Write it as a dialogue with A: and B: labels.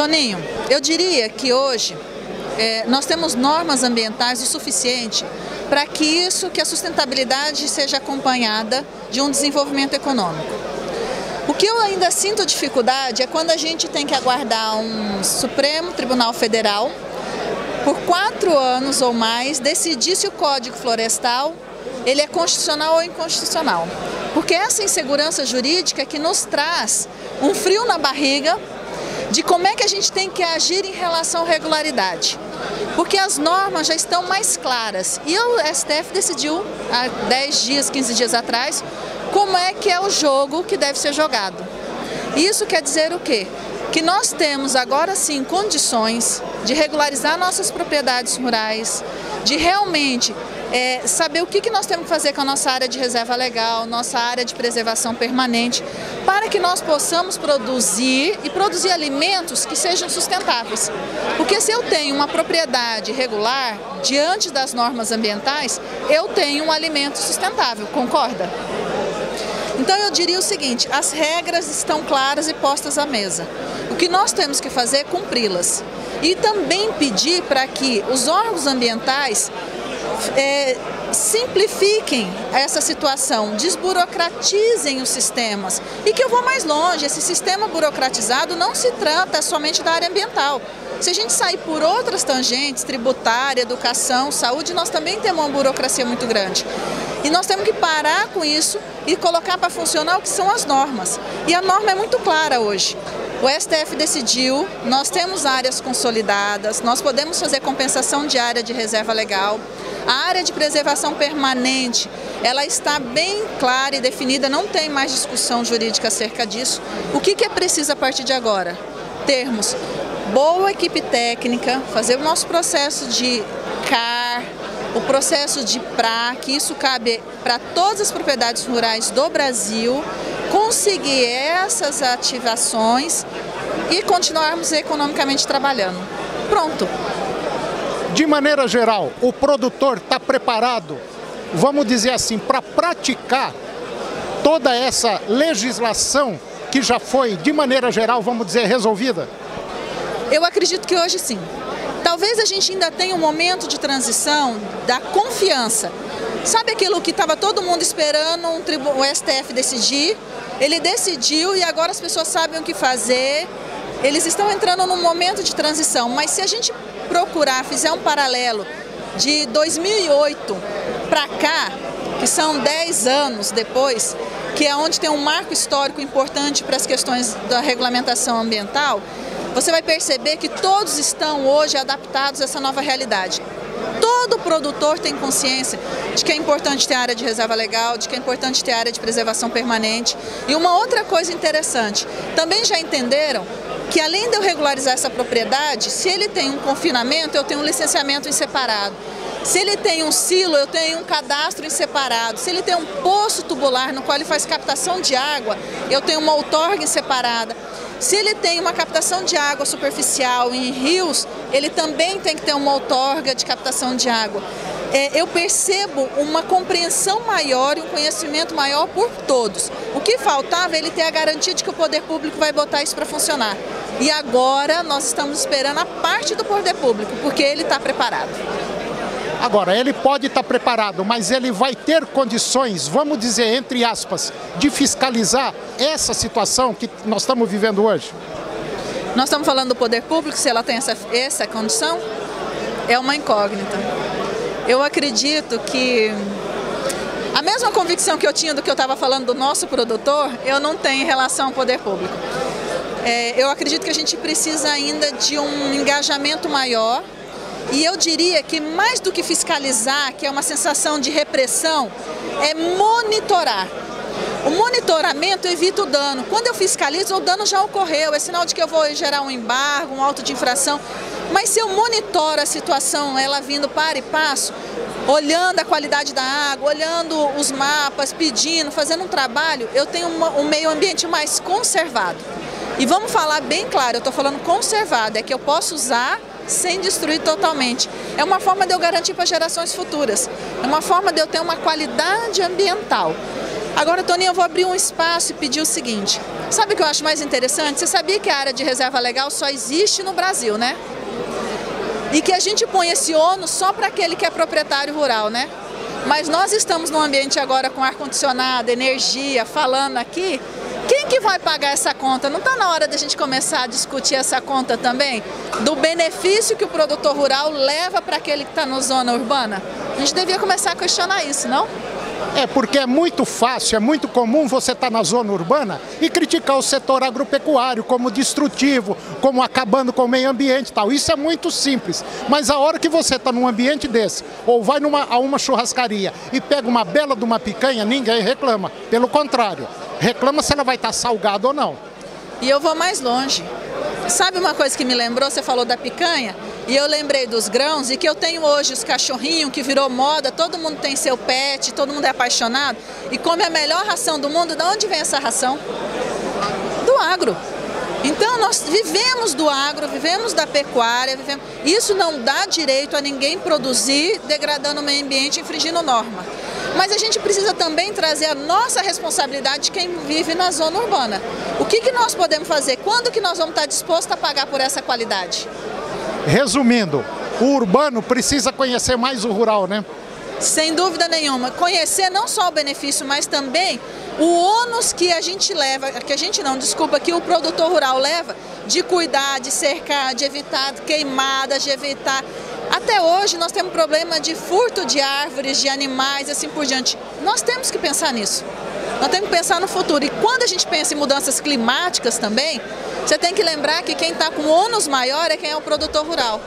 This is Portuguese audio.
A: Toninho, eu diria que hoje nós temos normas ambientais o suficiente para que a sustentabilidade seja acompanhada de um desenvolvimento econômico. O que eu ainda sinto dificuldade é quando a gente tem que aguardar um Supremo Tribunal Federal, por 4 anos ou mais, decidir se o Código Florestal ele é constitucional ou inconstitucional. Porque essa insegurança jurídica que nos traz um frio na barriga de como é que a gente tem que agir em relação à regularidade. Porque as normas já estão mais claras e o STF decidiu há 10 dias, 15 dias atrás, como é que é o jogo que deve ser jogado. Isso quer dizer o quê? Que nós temos agora sim condições de regularizar nossas propriedades rurais, de realmente saber o que nós temos que fazer com a nossa área de reserva legal, nossa área de preservação permanente, para que nós possamos produzir alimentos que sejam sustentáveis. Porque se eu tenho uma propriedade regular, diante das normas ambientais, eu tenho um alimento sustentável, concorda? Então eu diria o seguinte, as regras estão claras e postas à mesa. O que nós temos que fazer é cumpri-las. E também pedir para que os órgãos ambientais simplifiquem essa situação, desburocratizem os sistemas. E que eu vou mais longe, esse sistema burocratizado não se trata somente da área ambiental. Se a gente sair por outras tangentes, tributária, educação, saúde, nós também temos uma burocracia muito grande. E nós temos que parar com isso e colocar para funcionar o que são as normas. E a norma é muito clara hoje. O STF decidiu, nós temos áreas consolidadas, nós podemos fazer compensação de área de reserva legal. A área de preservação permanente, ela está bem clara e definida, não tem mais discussão jurídica acerca disso. O que é preciso a partir de agora? Termos boa equipe técnica, fazer o nosso processo de CAR, o processo de PRA, que isso cabe para todas as propriedades rurais do Brasil, conseguir essas ativações e continuarmos economicamente trabalhando. Pronto.
B: De maneira geral, o produtor está preparado, vamos dizer assim, para praticar toda essa legislação que já foi, de maneira geral, vamos dizer, resolvida?
A: Eu acredito que hoje sim. Talvez a gente ainda tenha um momento de transição da confiança. Sabe aquilo que estava todo mundo esperando o STF decidir? Ele decidiu e agora as pessoas sabem o que fazer. Eles estão entrando num momento de transição, mas se a gente fizer um paralelo de 2008 para cá, que são 10 anos depois, que é onde tem um marco histórico importante para as questões da regulamentação ambiental, você vai perceber que todos estão hoje adaptados a essa nova realidade. Todo produtor tem consciência de que é importante ter área de reserva legal, de que é importante ter área de preservação permanente. E uma outra coisa interessante, também já entenderam que além de eu regularizar essa propriedade, se ele tem um confinamento, eu tenho um licenciamento em separado. Se ele tem um silo, eu tenho um cadastro em separado. Se ele tem um poço tubular no qual ele faz captação de água, eu tenho uma outorga em separada. Se ele tem uma captação de água superficial em rios, ele também tem que ter uma outorga de captação de água. Eu percebo uma compreensão maior e um conhecimento maior por todos. O que faltava é ele ter a garantia de que o poder público vai botar isso para funcionar. E agora nós estamos esperando a parte do poder público, porque ele está preparado.
B: Agora, ele pode estar preparado, mas ele vai ter condições, vamos dizer, entre aspas, de fiscalizar essa situação que nós estamos vivendo hoje?
A: Nós estamos falando do poder público, se ela tem essa condição, é uma incógnita. Eu acredito que a mesma convicção que eu tinha do que eu estava falando do nosso produtor, eu não tenho em relação ao poder público. Eu acredito que a gente precisa ainda de um engajamento maior. E eu diria que mais do que fiscalizar, que é uma sensação de repressão, é monitorar. O monitoramento evita o dano. Quando eu fiscalizo, o dano já ocorreu, é sinal de que eu vou gerar um embargo, um auto de infração. Mas se eu monitoro a situação, ela vindo para e passo, olhando a qualidade da água, olhando os mapas, pedindo, fazendo um trabalho, eu tenho um meio ambiente mais conservado. E vamos falar bem claro, eu estou falando conservado, é que eu posso usar sem destruir totalmente. É uma forma de eu garantir para gerações futuras. É uma forma de eu ter uma qualidade ambiental. Agora, Toninho, eu vou abrir um espaço e pedir o seguinte. Sabe o que eu acho mais interessante? Você sabia que a área de reserva legal só existe no Brasil, né? E que a gente põe esse ônus só para aquele que é proprietário rural, né? Mas nós estamos num ambiente agora com ar-condicionado, energia, falando aqui. Quem que vai pagar essa conta? Não está na hora da gente começar a discutir essa conta também? Do benefício que o produtor rural leva para aquele que está na zona urbana? A gente devia começar a questionar isso, não?
B: É porque é muito fácil, é muito comum você estar na zona urbana e criticar o setor agropecuário como destrutivo, como acabando com o meio ambiente e tal. Isso é muito simples. Mas a hora que você está num ambiente desse, ou vai a uma churrascaria e pega uma bela de uma picanha, ninguém reclama. Pelo contrário, reclama se ela vai estar salgada ou não.
A: E eu vou mais longe. Sabe uma coisa que me lembrou? Você falou da picanha e eu lembrei dos grãos e que eu tenho hoje os cachorrinhos que virou moda, todo mundo tem seu pet, todo mundo é apaixonado e come a melhor ração do mundo. De onde vem essa ração? Do agro. Então nós vivemos do agro, vivemos da pecuária, isso não dá direito a ninguém produzir degradando o meio ambiente, infringindo norma. Mas a gente precisa também trazer a nossa responsabilidade de quem vive na zona urbana. O que nós podemos fazer? Quando que nós vamos estar dispostos a pagar por essa qualidade?
B: Resumindo, o urbano precisa conhecer mais o rural, né?
A: Sem dúvida nenhuma. Conhecer não só o benefício, mas também o ônus que a gente leva, que o produtor rural leva de cuidar, de cercar, de evitar queimadas, de evitar... Até hoje nós temos problema de furto de árvores, de animais, assim por diante. Nós temos que pensar nisso. Nós temos que pensar no futuro. E quando a gente pensa em mudanças climáticas também, você tem que lembrar que quem está com ônus maior é quem é o produtor rural.